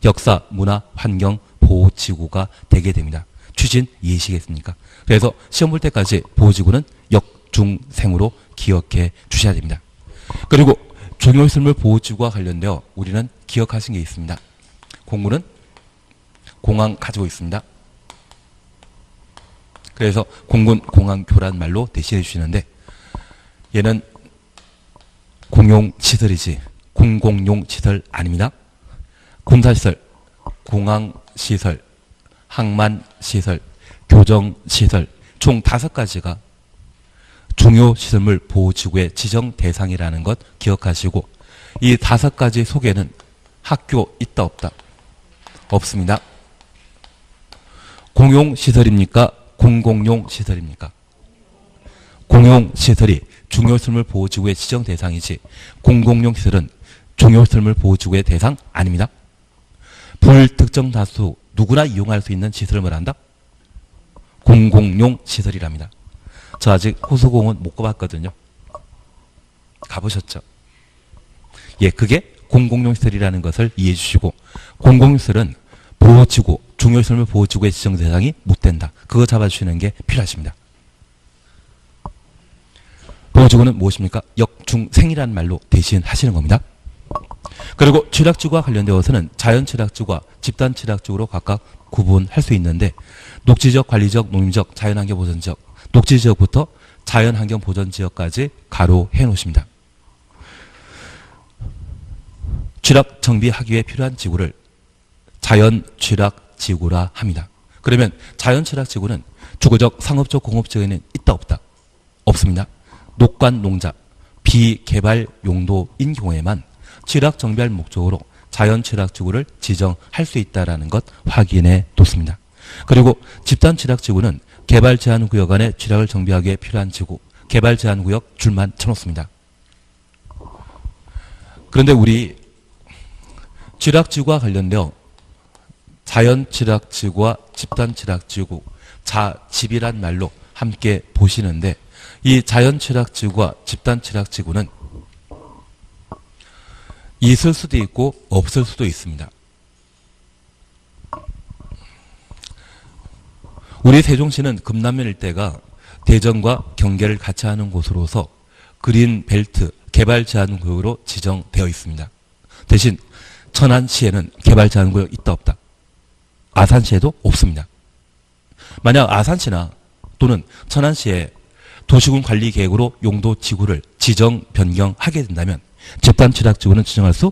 역사, 문화, 환경, 보호지구가 되게 됩니다. 취진 이해시겠습니까? 그래서 시험 볼 때까지 보호지구는 역, 중, 생으로 기억해 주셔야 됩니다. 그리고 중요시설물 보호지구와 관련되어 우리는 기억하신 게 있습니다. 공군은 공항 가지고 있습니다. 그래서 공군 공항교란 말로 대신해 주시는데 얘는 공용시설이지 공공용 시설 아닙니다. 군사시설, 공항시설, 항만시설, 교정시설 총 5가지가 중요시설물 보호지구의 지정 대상이라는 것 기억하시고 이 5가지 속에는 학교 있다 없다? 없습니다. 공용시설입니까? 공공용 시설입니까? 공용시설이 중요시설물 보호지구의 지정 대상이지 공공용 시설은 중요시설물 보호지구의 대상 아닙니다. 불특정 다수 누구나 이용할 수 있는 시설을 말한다? 공공용 시설이랍니다. 저 아직 호수공원 못 가봤거든요. 가보셨죠? 예, 그게 공공용 시설이라는 것을 이해해 주시고 공공용 시설은 보호지구, 중요시설물 보호지구의 지정 대상이 못 된다. 그거 잡아주시는 게 필요하십니다. 보호지구는 무엇입니까? 역중생이라는 말로 대신하시는 겁니다. 그리고 취락지구와 관련되어서는 자연취락지구와 집단취락지구로 각각 구분할 수 있는데 녹지적, 관리적, 농림적, 자연환경보전지역, 녹지지역부터 자연환경보전지역까지 가로해 놓으십니다. 취락 정비하기 위해 필요한 지구를 자연취락지구라 합니다. 그러면 자연취락지구는 주거적, 상업적, 공업지역에는 있다 없다? 없습니다. 녹관, 농자, 비개발 용도인 경우에만 취락 정비할 목적으로 자연취락지구를 지정할 수 있다는 것 확인해 뒀습니다. 그리고 집단취락지구는 개발제한구역 안에 취락을 정비하기 위해 필요한 지구, 개발제한구역 줄만 쳐놓습니다. 그런데 우리 취락지구와 관련되어 자연취락지구와 집단취락지구, 자집이란 말로 함께 보시는데 이 자연취락지구와 집단취락지구는 있을 수도 있고 없을 수도 있습니다. 우리 세종시는 금남면 일대가 대전과 경계를 같이 하는 곳으로서 그린벨트 개발제한구역으로 지정되어 있습니다. 대신 천안시에는 개발제한구역 있다 없다? 아산시에도 없습니다. 만약 아산시나 또는 천안시에 도시군 관리계획으로 용도지구를 지정 변경하게 된다면 집단취락지구는 지정할 수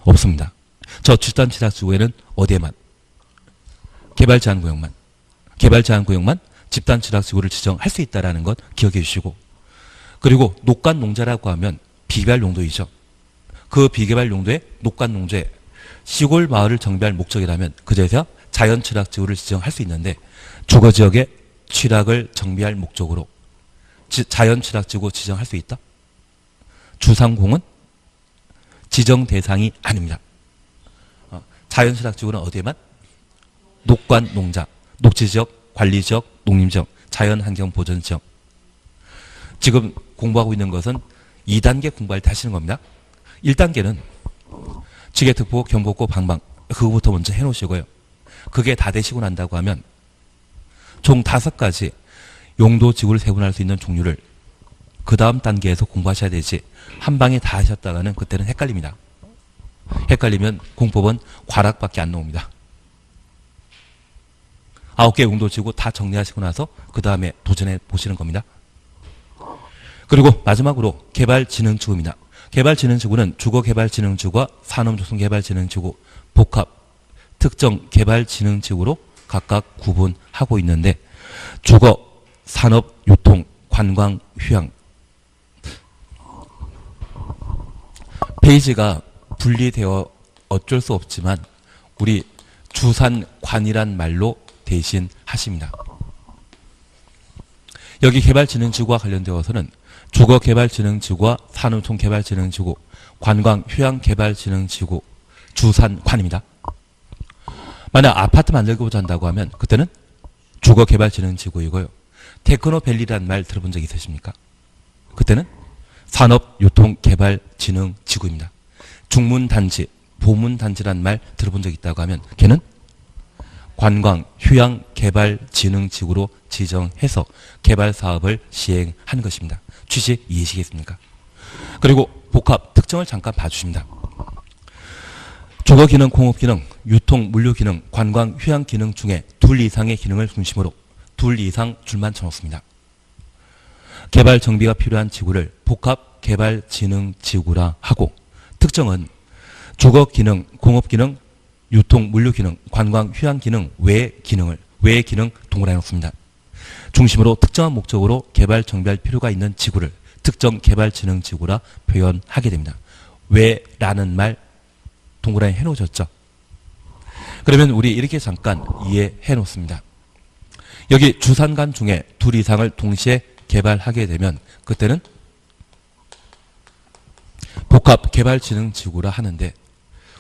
없습니다. 저 집단취락지구에는 어디에만? 개발제한구역만 집단취락지구를 지정할 수 있다는 것 기억해 주시고 그리고 녹관농자라고 하면 비개발 용도이죠. 그 비개발 용도의 녹관농자에 시골 마을을 정비할 목적이라면 그제서야 자연취락지구를 지정할 수 있는데 주거지역에 취락을 정비할 목적으로 자연취락지구 지정할 수 있다? 주상공은 지정 대상이 아닙니다. 자연취락지구는 어디에만? 녹관, 농자, 녹지지역, 관리지역, 농림지역, 자연환경보전지역. 지금 공부하고 있는 것은 2단계 공부할 때 하시는 겁니다. 1단계는 지게특보, 경복고, 방방 그거부터 먼저 해놓으시고요. 그게 다 되시고 난다고 하면 총 5가지 용도지구를 세분할 수 있는 종류를 그 다음 단계에서 공부하셔야 되지 한 방에 다 하셨다가는 그때는 헷갈립니다. 헷갈리면 공법은 과락밖에 안 나옵니다. 9개 용도지구 다 정리하시고 나서 그 다음에 도전해 보시는 겁니다. 그리고 마지막으로 개발진흥지구입니다. 개발진흥지구는 주거개발진흥지구와 산업조성개발진흥지구, 복합, 특정 개발진흥지구로 각각 구분하고 있는데 주거, 산업, 유통, 관광, 휴양 페이지가 분리되어 어쩔 수 없지만 우리 주산관이란 말로 대신 하십니다. 여기 개발진흥지구와 관련되어서는 주거개발진흥지구와 산업총개발진흥지구, 관광휴양개발진흥지구, 주산관입니다. 만약 아파트 만들고자 한다고 하면 그때는 주거개발진흥지구이고요. 테크노밸리라는 말 들어본 적 있으십니까? 그때는 산업유통개발진흥지구입니다. 중문단지, 보문단지란 말 들어본 적 있다고 하면 걔는 관광휴양개발진흥지구로 지정해서 개발사업을 시행하는 것입니다. 취지 이해하시겠습니까? 그리고 복합 특정을 잠깐 봐주십니다. 주거기능, 공업기능, 유통, 물류기능, 관광, 휴양기능 중에 둘 이상의 기능을 중심으로 둘 이상 줄만 쳐놓습니다. 개발 정비가 필요한 지구를 복합개발진흥지구라 하고 특정은 주거기능, 공업기능, 유통, 물류기능, 관광, 휴양기능 외의 기능 동그라미 놓습니다. 중심으로 특정한 목적으로 개발 정비할 필요가 있는 지구를 특정 개발진흥지구라 표현하게 됩니다. 왜라는 말 동그라미 해놓으셨죠? 그러면 우리 이렇게 잠깐 이해해 놓습니다. 여기 주산관 중에 둘 이상을 동시에 개발하게 되면 그때는 복합개발진흥지구라 하는데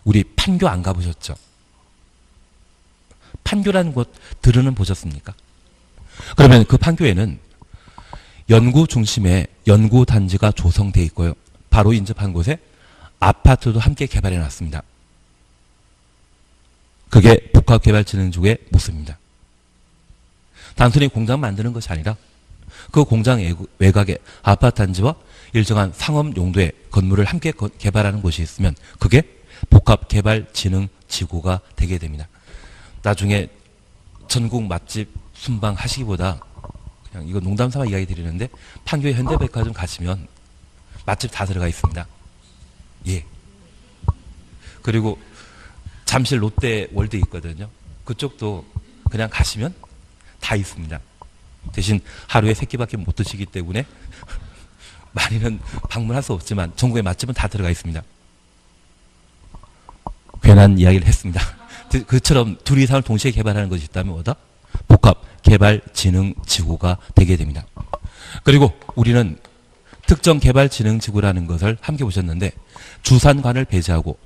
우리 판교 안 가보셨죠? 판교라는 곳 들으는 보셨습니까? 그러면 그 판교에는 연구 중심의 연구단지가 조성되어 있고요. 바로 인접한 곳에 아파트도 함께 개발해 놨습니다. 그게 복합개발진흥지구의 모습입니다. 단순히 공장 만드는 것이 아니라 그 공장 외곽에 아파트 단지와 일정한 상업 용도의 건물을 함께 개발하는 곳이 있으면 그게 복합개발진흥지구가 되게 됩니다. 나중에 전국 맛집 순방하시기보다 그냥 이거 농담삼아 이야기 드리는데 판교의 현대백화점 가시면 맛집 다 들어가 있습니다. 예. 그리고 잠실 롯데월드 있거든요. 그쪽도 그냥 가시면 다 있습니다. 대신 하루에 3끼밖에 못 드시기 때문에 많이는 방문할 수 없지만 전국의 맛집은 다 들어가 있습니다. 괜한 이야기를 했습니다. 그처럼 둘 이상을 동시에 개발하는 것이 있다면 뭐다? 복합개발진흥지구가 되게 됩니다. 그리고 우리는 특정 개발진흥지구라는 것을 함께 보셨는데 주산관을 배제하고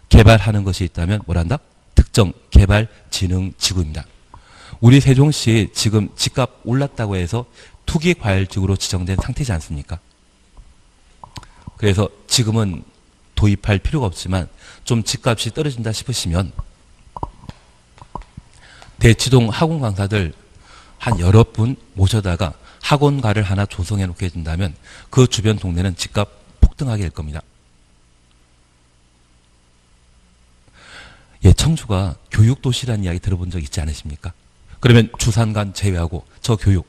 개발하는 것이 있다면 뭐란다? 특정 개발진흥지구입니다. 우리 세종시 지금 집값 올랐다고 해서 투기과열지구로 지정된 상태지 않습니까? 그래서 지금은 도입할 필요가 없지만 좀 집값이 떨어진다 싶으시면 대치동 학원 강사들 한 여러 분 모셔다가 학원가를 하나 조성해 놓게 된다면 그 주변 동네는 집값 폭등하게 될 겁니다. 예, 청주가 교육도시라는 이야기 들어본 적 있지 않으십니까? 그러면 주산관 제외하고 저 교육,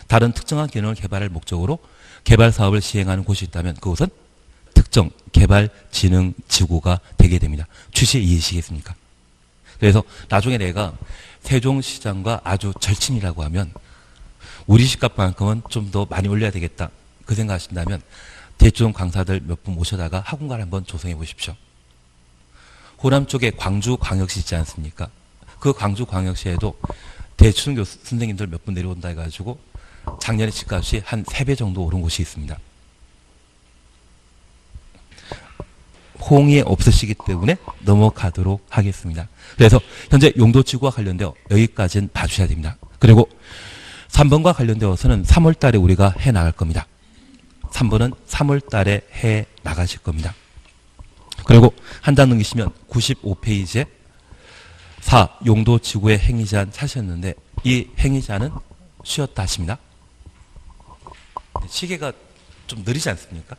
다른 특정한 기능을 개발할 목적으로 개발 사업을 시행하는 곳이 있다면 그곳은 특정 개발진흥지구가 되게 됩니다. 취지 이해하시겠습니까? 그래서 나중에 내가 세종시장과 아주 절친이라고 하면 우리 집값만큼은 좀 더 많이 올려야 되겠다. 그 생각하신다면 대충 강사들 몇 분 모셔다가 학원가를 한번 조성해 보십시오. 호남 쪽에 광주광역시 있지 않습니까? 그 광주광역시에도 대충 선생님들 몇 분 내려온다 해가지고 작년에 집값이 한 3배 정도 오른 곳이 있습니다. 호응이 없으시기 때문에 넘어가도록 하겠습니다. 그래서 현재 용도지구와 관련되어 여기까지는 봐주셔야 됩니다. 그리고 3번과 관련되어서는 3월 달에 우리가 해 나갈 겁니다. 3번은 3월 달에 해 나가실 겁니다. 그리고 한 장 넘기시면 95페이지에 4. 용도 지구의 행위제한 찾으셨는데 이 행위제한은 쉬었다 하십니다. 시계가 좀 느리지 않습니까?